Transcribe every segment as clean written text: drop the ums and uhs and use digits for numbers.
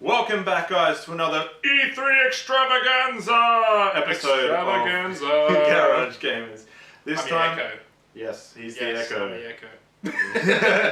Welcome back, guys, to another E3 Extravaganza episode of Garage Gamers. This time, Echo. yes, he's Yes, the Echo. I'm the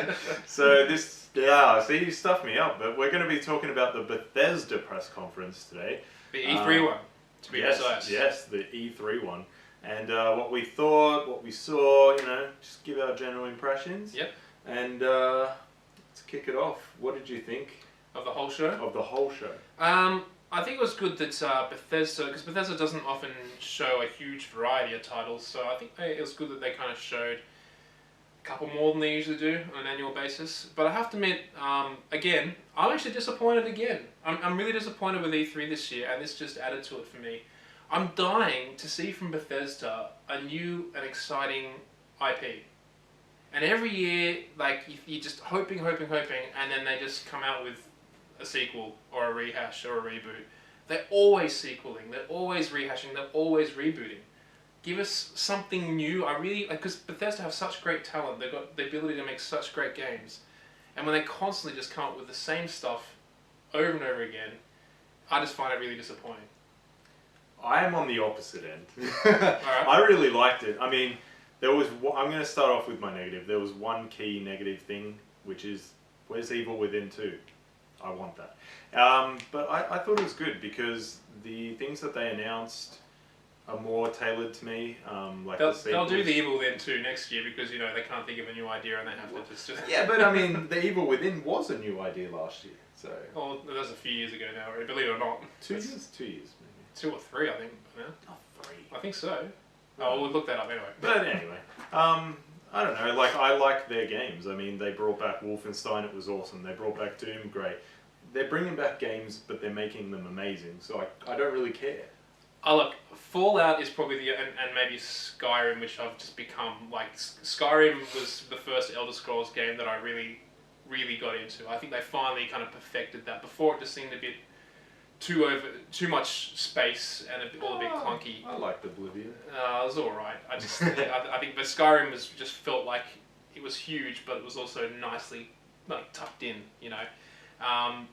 Echo. So see, you stuffed me up, but we're going to be talking about the Bethesda press conference today. The E3 one, to be precise. Yes, the E3 one. And what we thought, what we saw, just give our general impressions. Yep. And let's kick it off. What did you think? Of the whole show? Of the whole show. I think it was good that Bethesda, because Bethesda doesn't often show a huge variety of titles, so I think it was good that they kind of showed a couple more than they usually do on an annual basis. But I have to admit, again, I'm actually disappointed again. I'm really disappointed with E3 this year, and this just added to it for me. I'm dying to see from Bethesda a new and exciting IP. And every year, like, you're just hoping, and then they just come out with a sequel or a rehash or a reboot. They're always sequeling, they're always rehashing, they're always rebooting. Give us something new. I really, because Bethesda have such great talent, they've got the ability to make such great games. And when they constantly just come up with the same stuff over and over again, I just find it really disappointing. I am on the opposite end. Alright. I really liked it. I mean, I'm going to start off with my negative. There was one key negative thing, which is, where's Evil Within 2? I want that. But I thought it was good because the things that they announced are more tailored to me. They'll do the Evil Within 2 next year because, they can't think of a new idea and they have to just... Yeah, but I mean, the Evil Within was a new idea last year, so... Well, that was a few years ago now, right? Believe it or not. 2 years? 2 years, maybe. 2 or 3, I think. Yeah. Oh, 3. I think so. Oh, we'll look that up anyway. But anyway, I don't know, I like their games. I mean, they brought back Wolfenstein, it was awesome. They brought back Doom, great. They're bringing back games, but they're making them amazing, so I don't really care. Oh, look, Fallout is probably and maybe Skyrim, which I've just become, like, Skyrim was the first Elder Scrolls game that I really, really got into. I think they finally kind of perfected that. Before it just seemed a bit too much space and all a bit clunky. I liked Oblivion. It was alright. I think but Skyrim just felt like it was huge, but it was also nicely tucked in,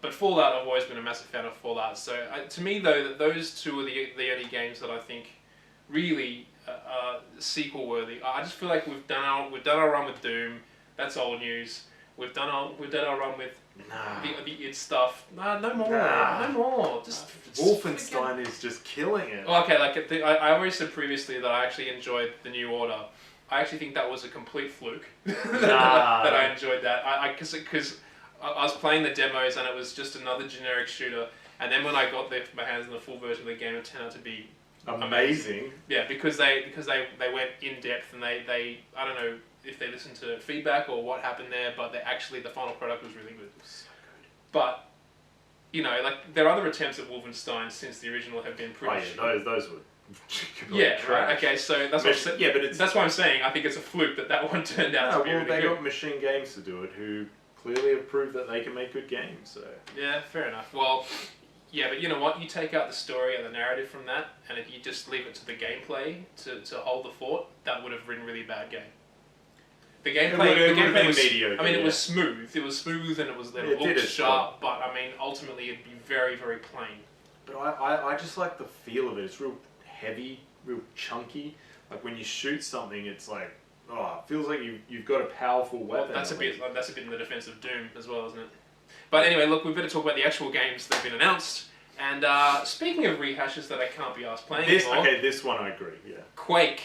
But Fallout, I've always been a massive fan of Fallout. So to me, though, those two are the only games that I think really are sequel worthy. I just feel like we've done our run with Doom. That's old news. We've done our run with the id stuff. No more. Just Wolfenstein is just killing it. Well, okay, I already said previously that I actually enjoyed the New Order. I actually think that was a complete fluke that I enjoyed that. Because I was playing the demos and it was just another generic shooter. And then when I got my hands on the full version of the game, it turned out to be amazing. Yeah, because they went in depth and they I don't know if they listened to feedback or what happened there, but the final product was really good. So good. But their other attempts at Wolfenstein since the original have been pretty. Oh yeah, those were. Yeah, right. Okay, so that's that's why I'm saying I think it's a fluke that one turned out to be really good. They got Machine Games to do it, who clearly have proved that they can make good games. So yeah, fair enough. Well, yeah, but you know what? You take out the story and the narrative from that, and if you just leave it to the gameplay to hold the fort, that would have been a really bad game. The gameplay was mediocre. I mean, it was smooth. It was smooth and it looked sharp, but I mean, ultimately it'd be very, very plain. But I just like the feel of it. It's real heavy, real chunky. Like when you shoot something, it's like, it feels like you've got a powerful weapon. Well, that's a bit in the defense of Doom as well, isn't it? But anyway, look, we better talk about the actual games that have been announced. And speaking of rehashes that I can't be asked playing anymore. Okay, this one I agree. Yeah. Quake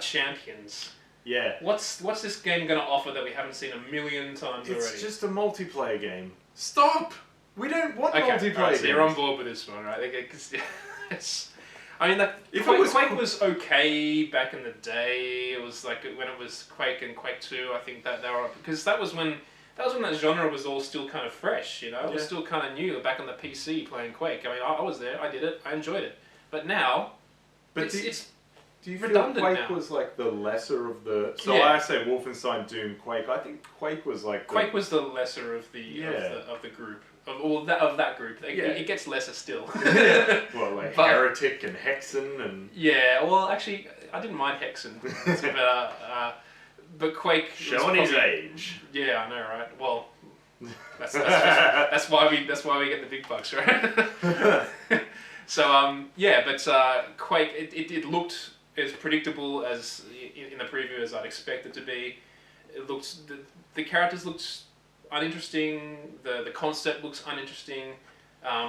Champions. Yeah. What's this game going to offer that we haven't seen a million times already? It's just a multiplayer game. Stop! We don't want multiplayer games. So you're on board with this one, right? I mean, Quake was okay back in the day. It was like when it was Quake and Quake 2. I think that they were, because that was when that genre was all still kind of fresh. It was still kind of new back on the PC playing Quake. I mean, I was there. I did it. I enjoyed it. But now, it's do you feel Quake was like the lesser of the... So I say Wolfenstein, Doom, Quake. I think Quake was like... Quake was the lesser of the group. Of that group. It gets lesser still. Well, Heretic and Hexen and... Yeah, well, actually, I didn't mind Hexen. But Quake... Showing his age. Yeah, I know, right? Well, That's why we get the big bucks, right? So but Quake it looked as predictable as in the preview as I'd expect it to be. It looked the characters looked uninteresting. The concept looks uninteresting.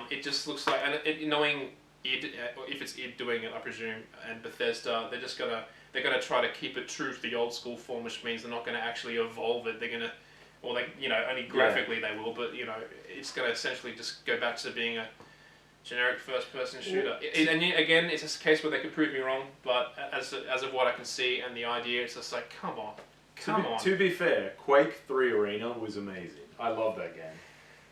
It just looks like, and knowing id, if it's id doing it, I presume, and Bethesda, they're gonna try to keep it true to the old school form, which means they're not gonna actually evolve it. They're gonna, or they, only graphically they will, but it's gonna essentially just go back to being a generic first-person shooter. And again, it's just a case where they could prove me wrong, but as of what I can see and the idea, it's just like, come on. To be fair, Quake 3 Arena was amazing. I love that game.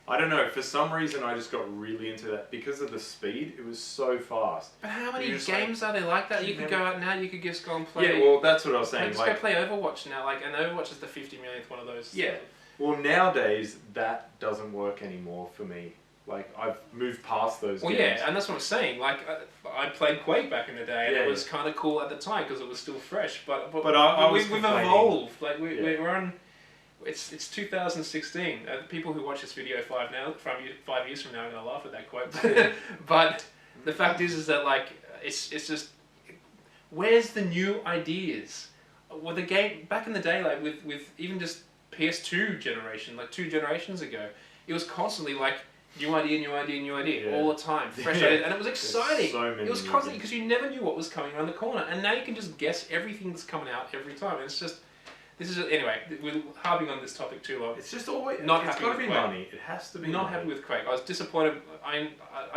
I don't know, for some reason I just got really into that because of the speed. It was so fast. But how many games are there like that? You could go out now, you could just go and play. Yeah, well, that's what I was saying. Just go play Overwatch now, and Overwatch is the 50 millionth one of those. Yeah. Well, nowadays, that doesn't work anymore for me. Like, I've moved past those games. Well, yeah, and that's what I'm saying. Like, I played Quake back in the day, and it was kind of cool at the time because it was still fresh. But we've evolved. Like, we're on... It's 2016. People who watch this video 5 years from now are going to laugh at that quote. But the fact is that like it's just, where's the new ideas? Well, the game back in the day, like with even just PS2 generation, like 2 generations ago, it was constantly like new idea all the time, fresh ideas, and it was exciting. It was constantly because you never knew what was coming around the corner, and now you can just guess everything that's coming out every time. And it's just. Anyway, we're harping on this topic too long. It's just always not it's happy got to with be Quake. money. It has to be. Not money. happy with Quake. I was disappointed. I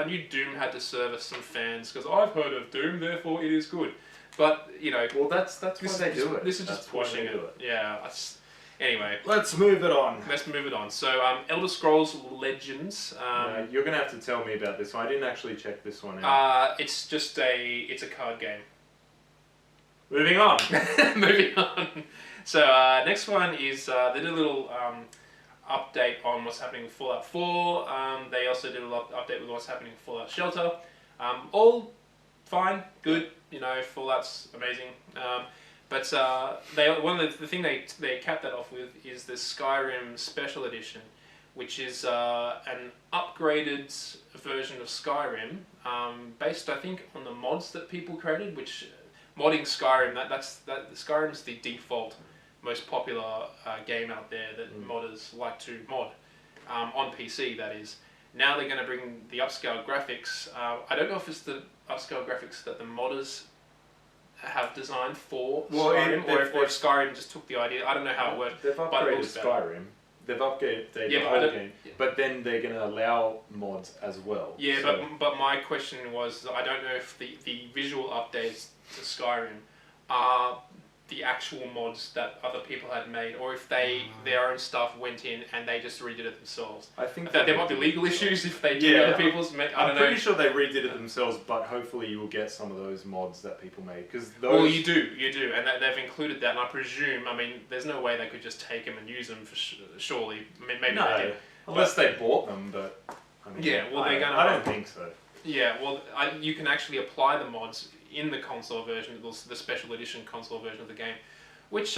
knew Doom had to service some fans because I've heard of Doom, therefore it is good. But well, that's why they do it. This is just pushing it. Yeah. Anyway, let's move it on. So, Elder Scrolls Legends. You're gonna have to tell me about this one. I didn't actually check this one out. It's a card game. Moving on. Moving on. So next one is they did a little update on what's happening with Fallout 4. They also did a little update with what's happening with Fallout Shelter. All fine, good. Fallout's amazing. But one of the thing they capped that off with is the Skyrim Special Edition, which is an upgraded version of Skyrim, based I think on the mods that people created. Which modding Skyrim, Skyrim's the default most popular game out there that modders like to mod on PC. That is. Now they're going to bring the upscale graphics. I don't know if it's the upscale graphics that the modders have designed for Skyrim, or if Skyrim just took the idea. I don't know how it works. They've upgraded Skyrim. They've upgraded the whole game, but then they're going to allow mods as well. Yeah, so. but my question was, I don't know if the visual updates to Skyrim are the actual mods that other people had made, or if their own stuff went in and they just redid it themselves. I think that there might be legal issues if they do other people's. I'm pretty sure they redid it themselves, but hopefully you will get some of those mods that people made because those. Well, you do, and they've included that. And I presume, there's no way they could just take them and use them. Surely, maybe they did, unless they bought them, but. I don't think so. Yeah, well, you can actually apply the mods in the console version, the special edition console version of the game, which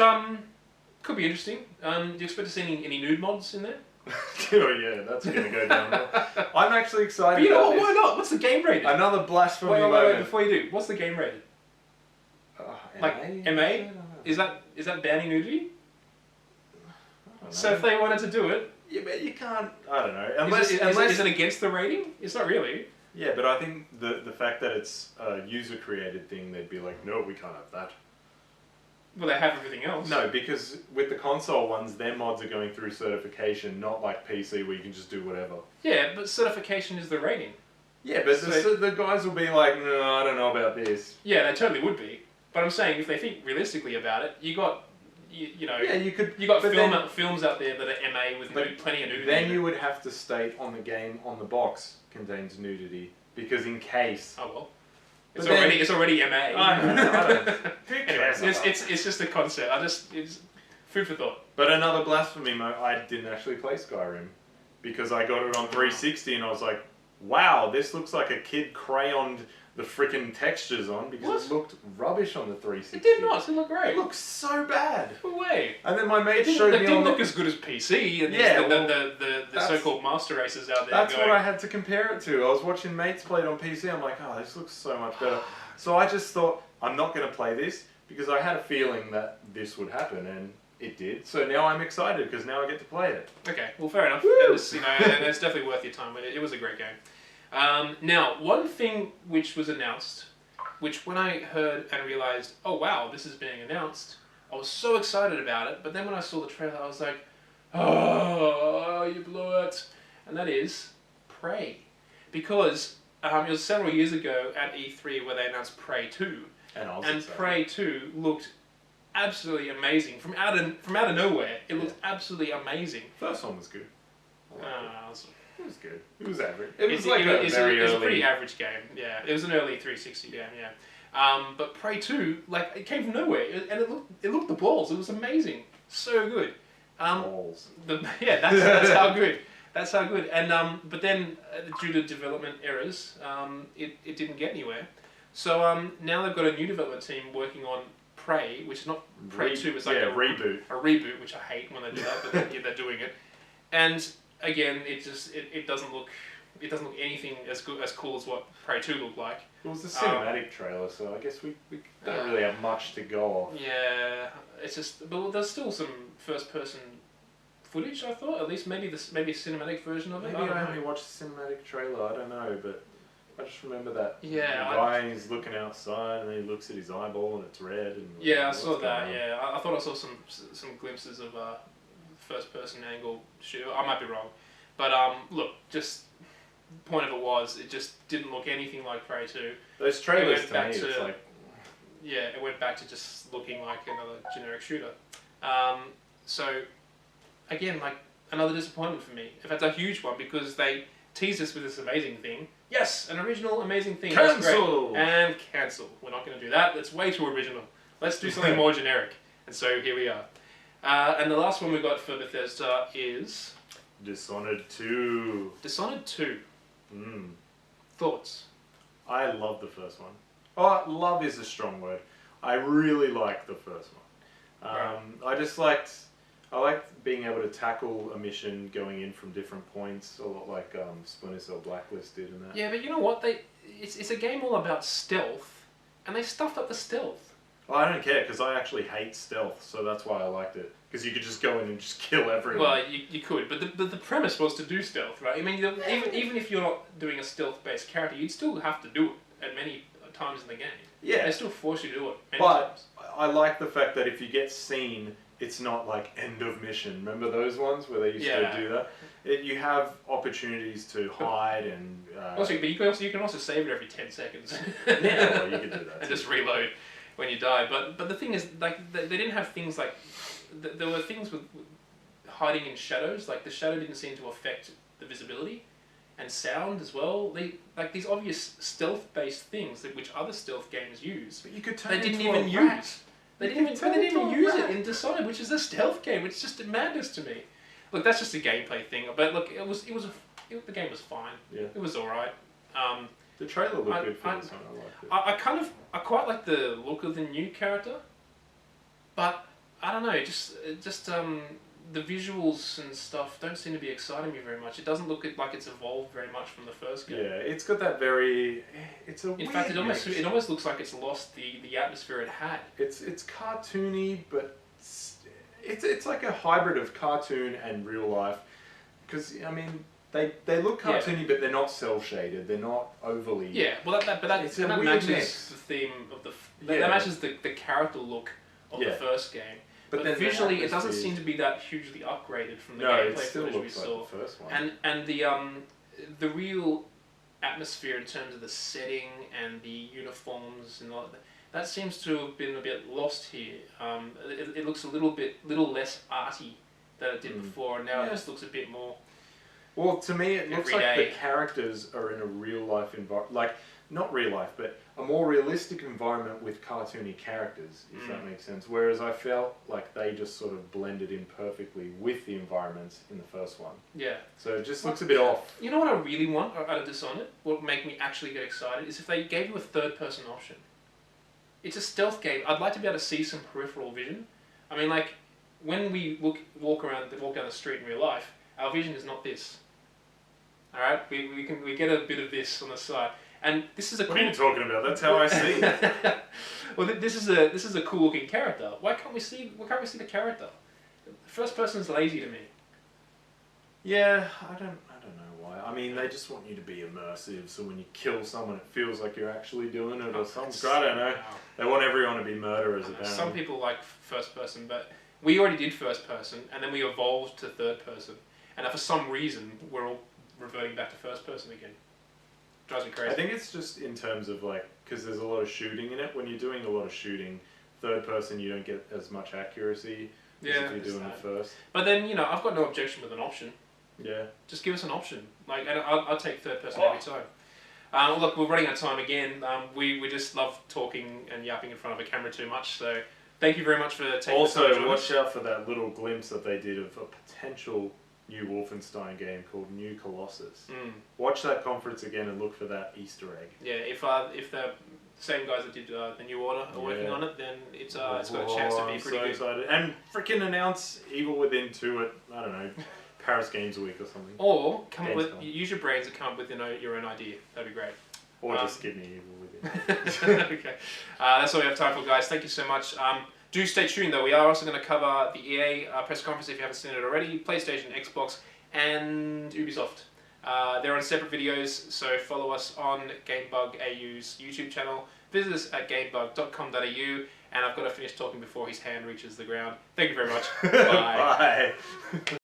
could be interesting. Do you expect to see any nude mods in there? Oh yeah, that's going to go down. I'm actually excited. But why not? What's the game rated? Another blasphemy moment. Wait, before you do, what's the game rated? MA? Is that banning nudity? So if they wanted to do it, yeah, but you can't. I don't know. Is it against the rating? It's not really. Yeah, but I think the fact that it's a user-created thing, they'd be like, no, we can't have that. Well, they have everything else. No, because with the console ones, their mods are going through certification, not like PC where you can just do whatever. Yeah, but certification is the rating. Yeah, but the guys will be like, no, I don't know about this. Yeah, they totally would be. But I'm saying, if they think realistically about it, you got films out there that are MA with plenty of nudity. Then you would have to state on the game, on the box, contains nudity, because in case. Oh well, it's already MA. I don't. Anyway, it's just a concept. It's food for thought. But another blasphemy mode. I didn't actually play Skyrim because I got it on 360 and I was like, wow, this looks like a kid crayoned the freaking textures on because What? it looked rubbish on the 360. It did not. It looked great. It looked so bad. No way. And then my mate It showed me didn't on look as good as PC and Yeah, the so-called master races out there. That's going, what I had to compare it to. I was watching mates play it on PC. I'm like, oh, this looks so much better. So I just thought, I'm not going to play this because I had a feeling that this would happen, and it did. So now I'm excited because now I get to play it. Okay, well, fair enough. Woo! And it's, and it's definitely worth your time. It was a great game. Now, one thing which was announced, which when I heard and realized, oh wow, this is being announced, I was so excited about it. But then when I saw the trailer, I was like, oh, you blew it. And that is Prey. Because it was several years ago at E3 where they announced Prey 2. And Prey 2 looked absolutely amazing. From out of nowhere, it looked absolutely amazing. First one was good. It was good. It was average. It was It was a pretty average game. Yeah, it was an early 360 game. Yeah, but Prey 2, like, it came from nowhere, and it looked the balls. It was amazing, so good. Balls. That's how good. That's how good. And but then due to development errors, it didn't get anywhere. So now they've got a new development team working on Prey, which is not Prey 2. It's like a reboot. A reboot, which I hate when they do that, but they're doing it. And again, it doesn't look anything as cool as what Prey 2 looked like. It was a cinematic trailer, so I guess we don't really have much to go off. Yeah, it's just, but there's still some first-person footage. I thought, at least maybe a cinematic version of it. Maybe I only watched the cinematic trailer. I don't know, but I just remember that the Yeah, guy is looking outside and then he looks at his eyeball and it's red. And Yeah, I saw that. Yeah, I thought I saw some glimpses of first-person angle shooter. I might be wrong, but look, just point of it was it just didn't look anything like Prey 2. Those trailers to me, it's like yeah, it went back to just looking like another generic shooter. So again, like another disappointment for me. In fact, a huge one because they teased us with this amazing thing. Yes, an original amazing thing. Cancel! And cancel. We're not going to do that. That's way too original. Let's do something more generic. And so here we are. And the last one we got for Bethesda is Dishonored 2. Dishonored 2. Thoughts? I love the first one. Oh, love is a strong word. I really liked the first one. I liked being able to tackle a mission going in from different points, a lot like Splinter Cell Blacklist did in that. Yeah, but you know what? It's a game all about stealth, and they stuffed up the stealth. Well, I don't care, because I actually hate stealth, so that's why I liked it. Because you could just go in and just kill everyone. Well, you could, but the premise was to do stealth, right? I mean, even if you're not doing a stealth-based character, you'd still have to do it at many times in the game. Yeah. They still force you to do it many times. I like the fact that if you get seen, it's not like end of mission. Remember those ones where they used to do that? You have opportunities to hide and... but you can also save it every 10 seconds. Yeah, well, you could do that and just reload when you die. But the thing is, like, they didn't have things like... There were things with hiding in shadows. Like, the shadow didn't seem to affect the visibility. And sound as well. Like these obvious stealth-based things which other stealth games use. But you could turn they didn't into even a rat. use. They didn't even use it in Dishonored, which is a stealth game. It's just madness to me. Look, that's just a gameplay thing. But look, the game was fine. Yeah. It was all right. The trailer looked good for this one. I liked it. I quite like the look of the new character, but I don't know. Just the visuals and stuff don't seem to be exciting me very much. It doesn't look like it's evolved very much from the first game. Yeah, it's got that very... It's a In fact, it almost looks like it's lost the atmosphere it had. It's cartoony, but it's like a hybrid of cartoon and real life. Because, I mean, they look cartoony, but they're not cell-shaded. They're not overly... Yeah, well, that matches the theme of that matches the character look of the first game. But then visually, it doesn't seem to be that hugely upgraded from the gameplay footage we saw. Like the first one. And the real atmosphere in terms of the setting and the uniforms and all that seems to have been a bit lost here. It looks a little less arty than it did before, and now it just looks a bit more. Well, to me, it looks like everyday. the characters are in a real life environment. Like not real life, but a more realistic environment with cartoony characters, if that makes sense. Whereas I felt like they just sort of blended in perfectly with the environments in the first one. Yeah. So it just looks a bit off. You know what I really want out of Dishonored? What would make me actually get excited is if they gave you a third-person option. It's a stealth game. I'd like to be able to see some peripheral vision. I mean, like, when we walk down the street in real life, our vision is not this. All right, we get a bit of this on the side, and this is a. What are you talking about? That's how I see it. Well, this is a cool looking character. Why can't we see the character? First person's lazy to me. Yeah, I don't know why. I mean, they just want you to be immersive, so when you kill someone, it feels like you're actually doing it or something. I don't know. They want everyone to be murderers. Apparently, some people like first person, but we already did first person, and then we evolved to third person, and for some reason we're all reverting back to first person again. Drives me crazy. I think it's just in terms of like, because there's a lot of shooting in it. When you're doing a lot of shooting, third person you don't get as much accuracy as if you're doing the first. But then, I've got no objection with an option. Yeah. Just give us an option. Like, and I'll take third person every time. Look, we're running out of time again. We just love talking and yapping in front of a camera too much, so thank you very much for taking the time to join us. Also, watch out for that little glimpse that they did of a potential new Wolfenstein game called New Colossus. Watch that conference again and look for that Easter egg. Yeah, if the same guys that did the New Order are working on it, then it's got a chance to be pretty good. Excited. And freaking announce Evil Within 2 at, I don't know, Paris Games Week or something. Or use your brains and come up with your own idea. That'd be great. Or just give me Evil Within. Okay, that's all we have time for, guys. Thank you so much. Do stay tuned, though. We are also going to cover the EA press conference if you haven't seen it already, PlayStation, Xbox, and Ubisoft. They're on separate videos, so follow us on Gamebug AU's YouTube channel. Visit us at gamebug.com.au, and I've got to finish talking before his hand reaches the ground. Thank you very much. Bye. Bye.